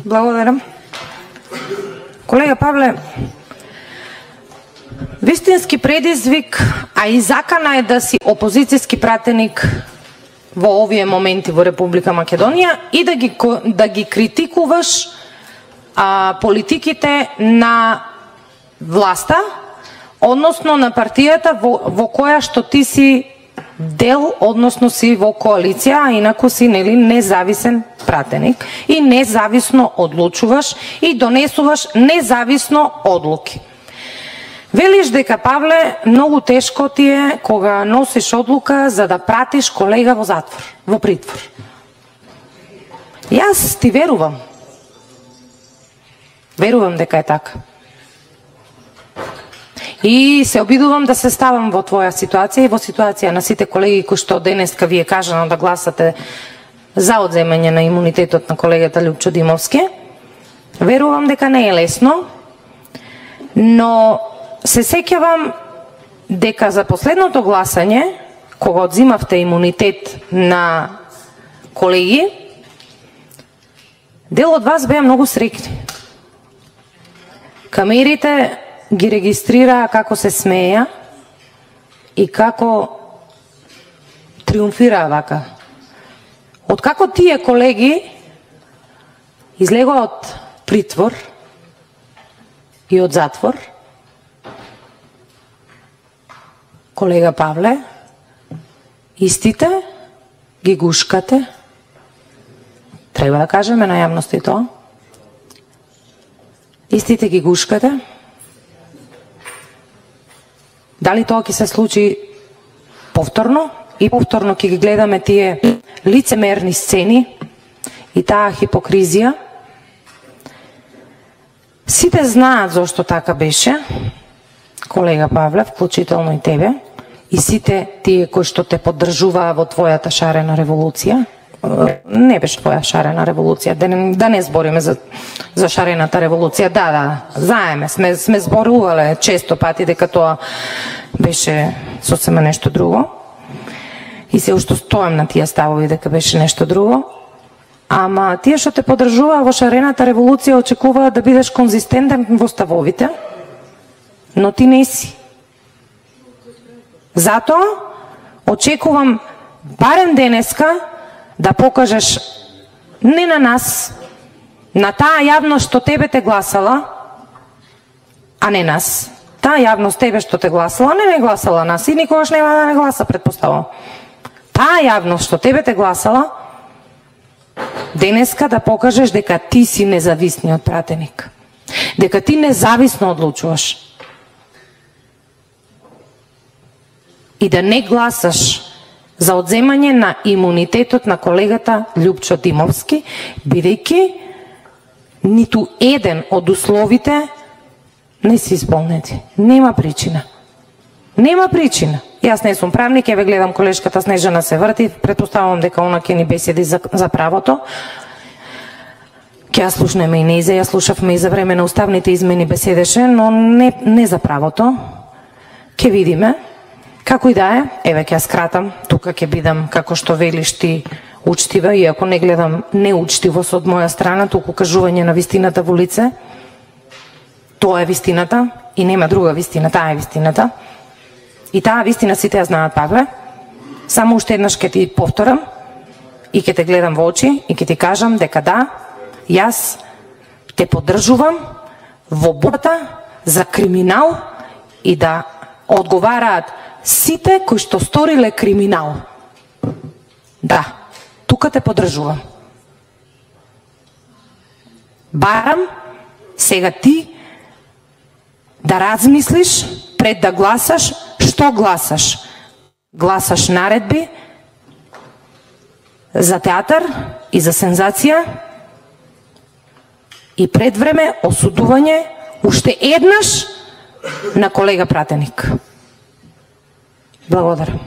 Благодарам. Колега Павле, вистински предизвик, а и закана е да си опозицијски пратеник во овие моменти во Република Македонија и да ги критикуваш политиките на власта, односно на партијата во која што ти си дел, односно си во коалиција, а инаку си независен пратеник и независно одлучуваш и донесуваш независно одлуки. Велиш дека, Павле, многу тешко ти е кога носиш одлука за да пратиш колега во затвор, во притвор. Јас ти верувам. Верувам дека е така. И се обидувам да се ставам во твоја ситуација и во ситуација на сите колеги кои што денеска ви е кажано да гласате за одземање на имунитетот на колегата Љупчо Димовски. Верувам дека не е лесно, но се сеќавам дека за последното гласање, кога одзимавте имунитет на колеги, дел од вас беа многу среќни. Камерите ги регистрираа како се смеја и како триумфираа вака. Откако тие колеги излегоа од притвор и од затвор, колега Павле, истите ги гушкате, треба да кажеме на јавност и тоа, истите ги гушкате. Дали тоа ќе се случи повторно и повторно ќе ги гледаме тие лицемерни сцени и таа хипокризија. Сите знаат зошто така беше, колега Павле, вклучително и тебе, и сите тие кои што те поддржуваа во твојата шарена револуција. Не беше твоја шарена револуција, да не збориме за шарената револуција. Да, знаеме, сме зборувале често пати дека тоа беше сосема нешто друго. И се уште стоам на тие ставови дека беше нешто друго. Ама тие што те поддржуваа во шарената револуција очекуваат да бидеш конзистентен во ставовите, но ти не си. Затоа очекувам барем денеска да покажеш не на нас, на таа јавност што тебе те гласала, а не нас. Таа јавност тебе што те гласала, не гласала нас и никогаш нема да не гласа, предпоставам. Таа јавност што тебе те гласала, денеска да покажеш дека ти си независниот пратеник. Дека ти независно одлучуваш. И да не гласаш за одземање на имунитетот на колегата Љупчо Димовски, бидејќи ниту еден од условите не се исполнети. Нема причина. Нема причина. Јас не сум правник, ја ве гледам колешката Снежана се врти, претпоставувам дека она ќе ни беседи за правото. Ќе ја слушнеме и нејзе, ја слушавме и за време на уставните измени беседеше, но не за правото. Ќе видиме. Како и да е, еве ќе ја скратам, тука ќе бидам како што велиш ти учтива, иако не гледам неучтивост од моја страна, туку кажување на вистината во лице. Тоа е вистината и нема друга вистина, таа е вистината. И таа вистина сите ја знаат, Павле. Само уште еднаш ќе ти повторам и ќе те гледам во очи и ќе ти кажам дека да, јас те поддржувам во борбата за криминал и да одговараат сите кои што сториле криминал. Да, тука те поддржувам. Барам сега ти да размислиш пред да гласаш, што гласаш. Гласаш наредби за театар и за сензација и пред време осудување уште еднаш на колега пратеник. Благодарам.